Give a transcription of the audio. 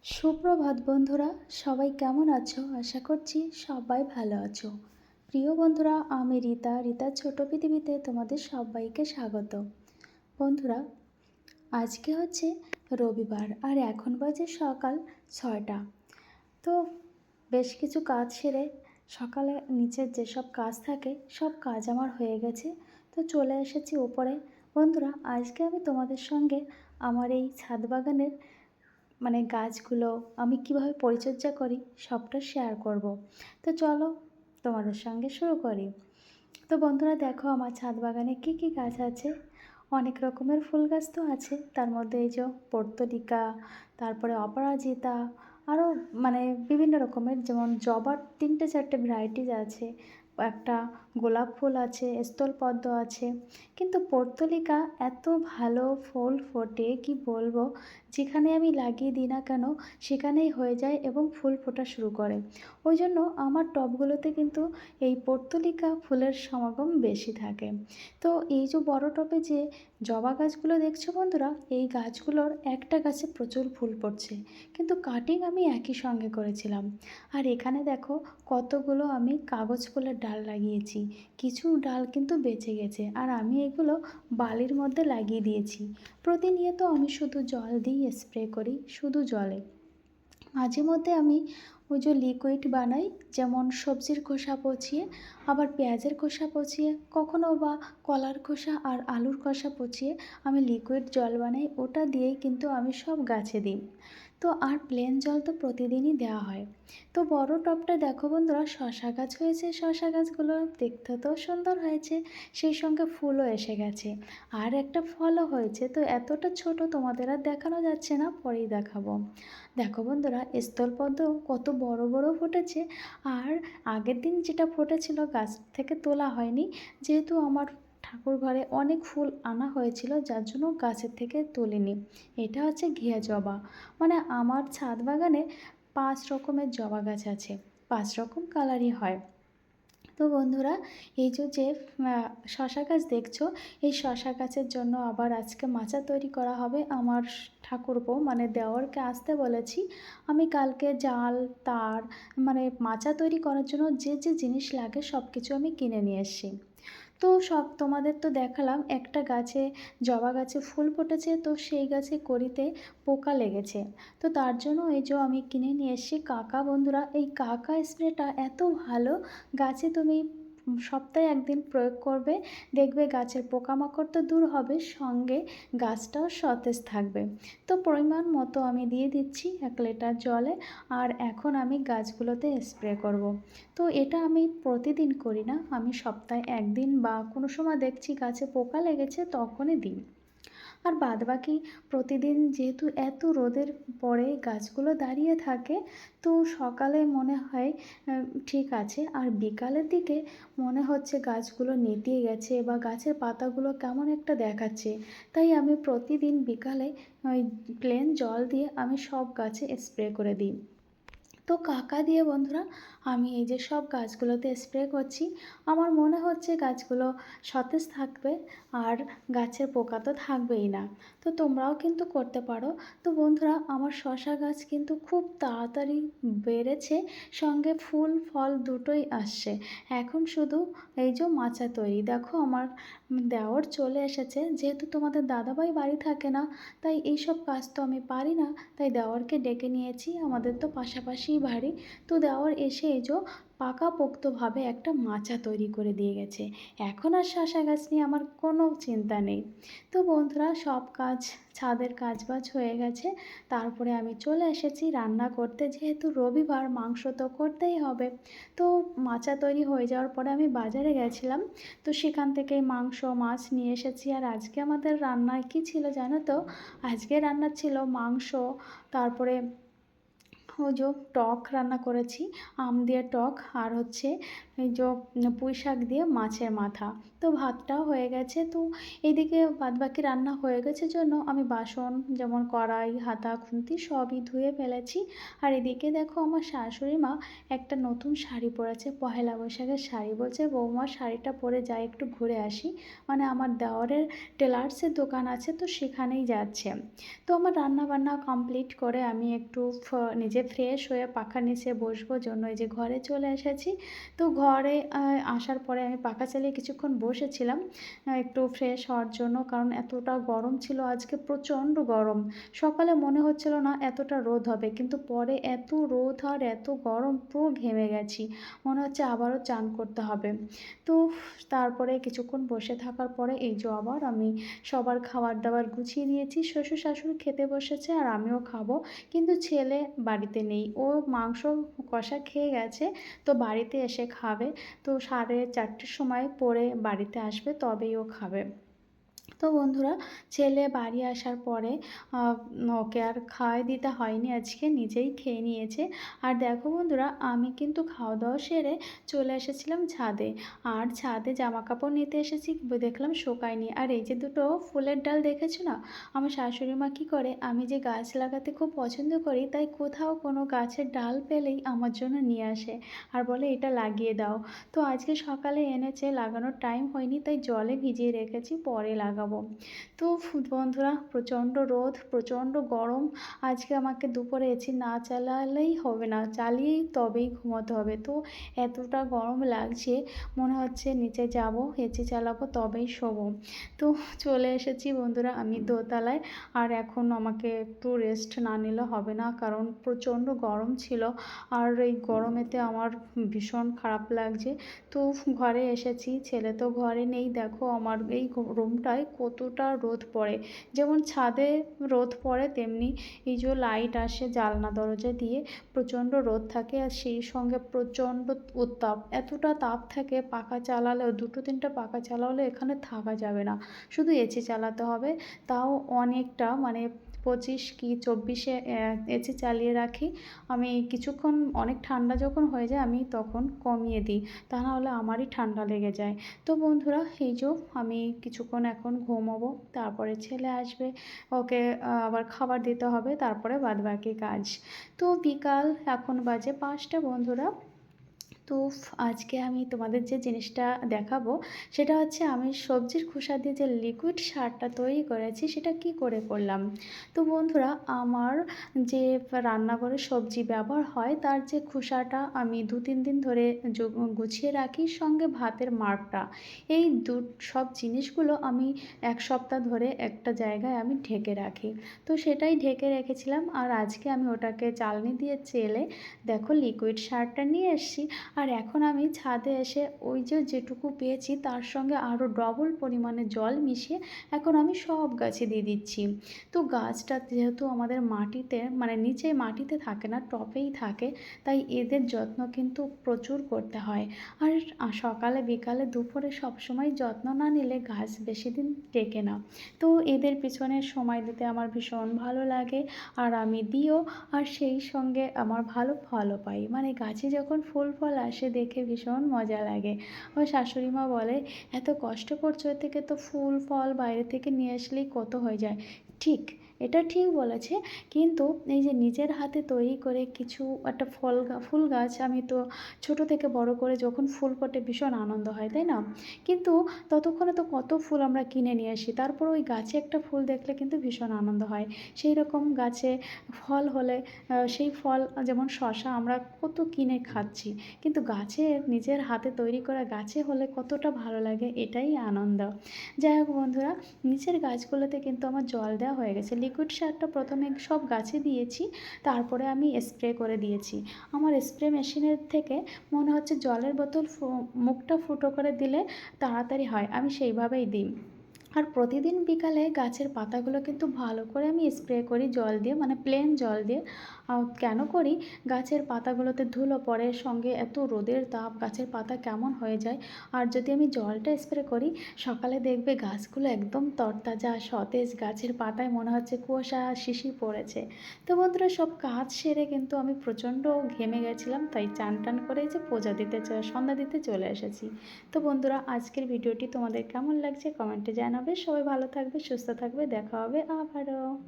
সুপ্রভাত বন্ধুরা, সবাই কেমন আছো? আশা করছি সবাই ভালো আছো। প্রিয় বন্ধুরা, আমি রিতার ছোট পৃথিবীতে তোমাদের সবাইকে স্বাগত। বন্ধুরা, আজকে হচ্ছে রবিবার আর এখন বাজে সকাল 6টা। তো বেশ কিছু কাজ সেরে সকালে নিচের যেসব কাজ থাকে সব কাজ আমার হয়ে গেছে। তো চলে এসেছি ওপরে। বন্ধুরা, আজকে আমি তোমাদের সঙ্গে আমার এই ছাদ বাগানের গাছগুলো আমি কিভাবে পরিচর্যা করি সবটা শেয়ার করব। তো চলো তোমাদের সঙ্গে শুরু করি। তো বন্ধুরা, দেখো আমার ছাদ বাগানে কি কি গাছ আছে। অনেক রকমের ফুল গাছ তো আছে, তার মধ্যে এই যে পর্তুলিকা, তারপরে অপরাজিতা, আরও বিভিন্ন রকমের, যেমন জবার 3-4টে ভ্যারাইটিস আছে, একটা গোলাপ ফুল আছে, স্থলপদ্ম আছে। কিন্তু পর্তুলিকা এত ভালো ফুল ফোটে কি বলবো, যেখানে আমি লাগিয়ে দিই না কেন সেখানেই হয়ে যায় এবং ফুল ফোটা শুরু করে। ওই জন্য আমার টবগুলোতে কিন্তু এই পর্তুলিকা ফুলের সমাগম বেশি থাকে। তো এই যে বড় টবে যে জবা গাছগুলো দেখছো বন্ধুরা, এই গাছগুলোর একটা গাছে প্রচুর ফুল পড়ছে, কিন্তু কাটিং আমি একই সঙ্গে করেছিলাম। আর এখানে দেখো কতগুলো আমি কাগজ ফুলের ডাল লাগিয়েছি, কিছু ডাল কিন্তু বেঁচে গেছে, আর আমি এগুলো বালির মধ্যে লাগিয়ে দিয়েছি। প্রতিনিয়ত আমি শুধু জল দিই, স্প্রে করি শুধু জলে। মাঝে মধ্যে আমি ওই যে লিকুইড বানাই, যেমন সবজির খোসা পচিয়ে, আবার পেঁয়াজের খোসা পচিয়ে, কখনো বা কলার খোসা আর আলুর খোসা পচিয়ে আমি লিকুইড জল বানাই, ওটা দিয়েই কিন্তু আমি সব গাছে দিই। তো আর প্লেন জল তো প্রতিদিনই দেওয়া হয়। তো বড় টবটা দেখো বন্ধুরা, শশা গাছ হয়েছে, শশা গাছগুলো দেখতে তো সুন্দর হয়েছে, সেই সঙ্গে ফুলও এসে গেছে, আর একটা ফলও হয়েছে। তো এতটা ছোট তোমাদের আর দেখানো যাচ্ছে না, পরেই দেখাবো। দেখো বন্ধুরা, স্থলপদ্ম কত বড় বড় ফুটেছে। আর আগের দিন যেটা ফুটেছিল গাছ থেকে তোলা হয়নি, যেহেতু আমার ঠাকুর ঘরে অনেক ফুল আনা হয়েছিল, যার জন্য গাছের থেকে তুলিনি। এটা হচ্ছে ঘিয়া জবা। আমার ছাদ বাগানে 5 রকমের জবা গাছ আছে, 5 রকম কালারই হয়। তো বন্ধুরা, এই যে শশা গাছ দেখছো, এই শশা গাছের জন্য আবার আজকে মাচা তৈরি করা হবে। আমার ঠাকুরপো দেওরকে আসতে বলেছি। আমি কালকে জাল, তার, মাচা তৈরি করার জন্য যে যে জিনিস লাগে সব কিছু আমি কিনে নিয়ে এসেছি। তো সব তোমাদের তো দেখালাম, একটা গাছে জবা গাছে ফুল ফুটেছে, তো সেই গাছে কড়িতে পোকা লেগেছে। তো তার জন্য এই যে আমি কিনে নিয়ে এসেছি কাকা। বন্ধুরা, এই কাকা স্প্রেটা এত ভালো, গাছে তুমি সপ্তাহে একদিন প্রয়োগ করবে, দেখবে গাছের পোকামাকড় তো দূর হবে, সঙ্গে গাছটাও সতেজ থাকবে। তো পরিমাণ মতো আমি দিয়ে দিচ্ছি 1 লিটার জলে, আর এখন আমি গাছগুলোতে স্প্রে করব। তো এটা আমি প্রতিদিন করি না, আমি সপ্তাহে একদিন বা কোনো সময় দেখছি গাছে পোকা লেগেছে তখনই দিই। আর বাদবাকি প্রতিদিন যেহেতু এত রোদের পরে গাছগুলো দাঁড়িয়ে থাকে, তো সকালে মনে হয় ঠিক আছে, আর বিকালের দিকে মনে হচ্ছে গাছগুলো নেতিয়ে গেছে বা গাছের পাতাগুলো কেমন একটা দেখাচ্ছে। তাই আমি প্রতিদিন বিকালে ওই প্লেন জল দিয়ে আমি সব গাছে স্প্রে করে দিই। তো কাকা দিয়ে বন্ধুরা আমি এই যে সব গাছগুলোতে স্প্রে করছি। আমার মনে হচ্ছে গাছগুলো সতেজ থাকবে, আর গাছের পোকা তো থাকবেই না। তো তোমরাও কিন্তু করতে পারো। তো বন্ধুরা, আমার শশা গাছ কিন্তু খুব তাড়াতাড়ি বেড়েছে, সঙ্গে ফুল ফল দুটোই আসছে। এখন শুধু এই যে মাচা তৈরি, দেখো আমার দেওর চলে এসেছে। যেহেতু তোমাদের দাদাভাই বাড়ি থাকে না, তাই এইসব কাজ তো আমি পারি না, তাই দেওরকে ডেকে নিয়েছি। আমাদের তো পাশাপাশিই বাড়ি। তো দেওর এসে এই যে পাকাপোক্তভাবে একটা মাচা তৈরি করে দিয়ে গেছে। এখন আর শশা গাছ নিয়ে আমার কোনো চিন্তা নেই। তো বন্ধুরা, সব কাজ, ছাদের কাজবাজ হয়ে গেছে, তারপরে আমি চলে এসেছি রান্না করতে। যেহেতু রবিবার, মাংস তো করতেই হবে। তো মাচা তৈরি হয়ে যাওয়ার পরে আমি বাজারে গেছিলাম, তো সেখান থেকে মাংস মাছ নিয়ে এসেছি। আর আজকে আমাদের রান্নায় কী ছিল জানো তো? আজকে রান্না ছিল মাংস, তারপরে ওই যে টক রান্না করেছি, আম দিয়ে টক, আর হচ্ছে এই যে পুঁই শাক দিয়ে মাছের মাথা। তো ভাতটাও হয়ে গেছে। তো এইদিকে বাদবাকি রান্না হয়ে গেছে জন্য আমি বাসন যেমন কড়াই, হাতা, খুন্তি সবই ধুয়ে ফেলেছি। আর এদিকে দেখো আমার শাশুড়ি মা একটা নতুন শাড়ি পরেছে, পহেলা বৈশাখের শাড়ি। বলছে বৌমা শাড়িটা পরে যাই একটু ঘুরে আসি, মানে আমার দেওরের টেলার্সের দোকান আছে তো সেখানেই যাচ্ছে। তো আমার রান্না বান্না কমপ্লিট করে আমি একটু নিজে ফ্রেশ হয়ে পাখার নিচে বসবো জন্য এই যে ঘরে চলে এসেছি। তো ঘরে আসার পরে আমি পাখা চালিয়ে কিছুক্ষণ বসেছিলাম একটু ফ্রেশ হওয়ার জন্য, কারণ এতটা গরম ছিল আজকে, প্রচণ্ড গরম। সকালে মনে হচ্ছিল না এতটা রোদ হবে, কিন্তু পরে এত রোদ আর এত গরম পুরো ঘেমে গেছি, মনে হচ্ছে আবারও চান করতে হবে। তো তারপরে কিছুক্ষণ বসে থাকার পরে এই যে আবার আমি সবার খাবার দাবার গুছিয়ে দিয়েছি। শ্বশুর শাশুড়ি খেতে বসেছে আর আমিও খাবো, কিন্তু ছেলে বাড়িতে নেই, ও মাংস কষা খেয়ে গেছে, তো বাড়িতে এসে খাবে। তো 4:30 সময় পরে বাড়িতে আসবে, তবেই ও খাবে। তো বন্ধুরা, ছেলে বাড়ি আসার পরে ওকে আর খাওয়াই দিতে হয়নি, আজকে নিজেই খেয়ে নিয়েছে। আর দেখো বন্ধুরা, আমি কিন্তু খাওয়া দাওয়া সেরে চলে এসেছিলাম ছাদে। আর ছাদে জামা কাপড় নিতে এসেছি, দেখলাম শোকায়নি। আর এই যে দুটো ফুলের ডাল দেখেছো না, আমার শাশুড়ি মা কী করে, আমি যে গাছ লাগাতে খুব পছন্দ করি, তাই কোথাও কোনো গাছের ডাল পেলেই আমার জন্য নিয়ে আসে আর বলে এটা লাগিয়ে দাও। তো আজকে সকালে এনেছে, লাগানোর টাইম হয়নি, তাই জলে ভিজিয়ে রেখেছি, পরে লাগাবো। তো বন্ধুরা, প্রচণ্ড রোদ, প্রচণ্ড গরম। আজকে আমাকে দুপুরে এসি না চালালেই হবে না, চালিয়েই তবেই ঘুমোতে হবে। তো এতটা গরম লাগছে, মনে হচ্ছে নিচে যাব, এসি চালাবো তবেই শোবো। তো চলে এসেছি বন্ধুরা আমি দোতলায়। আর এখন আমাকে একটু রেস্ট না নিলে হবে না, কারণ প্রচণ্ড গরম ছিল। আর এই গরমেতে আমার ভীষণ খারাপ লাগছে। তো ঘরে এসেছি, ছেলে তো ঘরে নেই। দেখো আমার এই রুমটায় কতটা রোদ পড়ে, যেমন ছাদে রোদ পড়ে তেমনি এই যে লাইট আসে জানলা দরজা দিয়ে, প্রচণ্ড রোদ থাকে। আর সেই সঙ্গে প্রচণ্ড উত্তাপ, এতটা তাপ থাকে, পাখা চালালেও 2-3টা পাখা চালালেও এখানে থাকা যাবে না, শুধু এসি চালাতে হবে। তাও অনেকটা, মানে 25 কি 24-এ এসি চালিয়ে রাখি আমি। কিছুক্ষণ অনেক ঠান্ডা যখন হয়ে যায় আমি তখন কমিয়ে দিই, তা নাহলে আমারই ঠান্ডা লেগে যায়। তো বন্ধুরা, এই যে আমি কিছুক্ষণ এখন ঘুমোবো, তারপরে ছেলে আসবে, ওকে আবার খাবার দিতে হবে, তারপরে বাদবাকি কাজ। তো বিকাল এখন বাজে 5টা বন্ধুরা। তো আজকে আমি তোমাদের যে জিনিসটা দেখাবো সেটা হচ্ছে আমি সবজির খোসা দিয়ে যে লিকুইড সারটা তৈরি করেছি, সেটা কি করে করলাম। তো বন্ধুরা, আমার যে রান্নাঘরে সবজি ব্যবহার হয় তার যে খোসাটা আমি 2-3 দিন ধরে গুছিয়ে রাখি, সঙ্গে ভাতের মাড়টা, এই সব জিনিসগুলো আমি 1 সপ্তাহ ধরে একটা জায়গায় আমি ঢেকে রাখি। তো সেটাই ঢেকে রেখেছিলাম, আর আজকে আমি ওটাকে চালনি দিয়ে চেলে দেখো লিকুইড সারটা নিয়ে এসেছি। আর এখন আমি ছাদে এসে ওই যে যেটুকু পেয়েছি তার সঙ্গে আরও ডবল পরিমাণে জল মিশিয়ে এখন আমি সব গাছে দিয়ে দিচ্ছি। তো গাছটা যেহেতু আমাদের মাটিতে, মানে নিচে মাটিতে থাকে না, টবেই থাকে, তাই এদের যত্ন কিন্তু প্রচুর করতে হয়। আর সকালে বিকালে দুপুরে সবসময় যত্ন না নিলে গাছ বেশি দিন টেকে না। তো এদের পিছনে সময় দিতে আমার ভীষণ ভালো লাগে, আর আমি দিও, আর সেই সঙ্গে আমার ভালো ফলও পাই। মানে গাছে যখন ফুল ফল আসে দেখে ভীষণ মজা লাগে। আমার শাশুড়ি মা বলে, এত কষ্ট করছো, এর থেকে তো ফুল ফল বাইরে থেকে নিয়ে আসলেই কত হয়ে যায়। ঠিক, এটা ঠিক বলেছে। কিন্তু এই যে নিজের হাতে তৈরি করে কিছু একটা ফুল গাছ, আমি তো ছোট থেকে বড় করে যখন ফুল ফোটে ভীষণ আনন্দ হয়, তাই না? কিন্তু ততক্ষণে তো কত ফুল আমরা কিনে নিয়ে আসি, তারপর ওই গাছে একটা ফুল দেখলে কিন্তু ভীষণ আনন্দ হয়। সেই রকম গাছে ফল হলে, সেই ফল যেমন শশা আমরা কত কিনে খাচ্ছি, কিন্তু গাছের নিজের হাতে তৈরি করা গাছে হলে কতটা ভালো লাগে, এটাই আনন্দ। যাই হোক বন্ধুরা, নিচের গাছগুলোতে কিন্তু আমার জল দেওয়া হয়ে গেছে। লিকুইড সারটা প্রথমে সব গাছে দিয়েছি, তারপরে আমি স্প্রে করে দিয়েছি। আমার স্প্রে মেশিনের থেকে মনে হচ্ছে জলের বোতল মুখটা ফুটো করে দিলে তাড়াতাড়ি হয়, আমি সেইভাবেই দিই। আর প্রতিদিন বিকালে গাছের পাতাগুলো কিন্তু ভালো করে আমি স্প্রে করি জল দিয়ে, মানে প্লেন জল দিয়ে। কেন করি? গাছের পাতাগুলোতে ধুলো পড়ে, সঙ্গে এত রোদের তাপ, গাছের পাতা কেমন হয়ে যায়। আর যদি আমি জলটা স্প্রে করি, সকালে দেখবে গাছগুলো একদম তরতাজা সতেজ, গাছের পাতায় মনে হচ্ছে কুয়াশা শিশির পড়েছে। তো বন্ধুরা, সব কাজ সেরে কিন্তু আমি প্রচণ্ড ঘেমে গেছিলাম, তাই চান টান করে যে পূজা দিতে সন্ধ্যা দিতে চলে এসেছি। তো বন্ধুরা, আজকের ভিডিওটি তোমাদের কেমন লাগছে কমেন্টে জানাবে। সবাই ভালো থাকবে, সুস্থ থাকবে, দেখা হবে আবারও।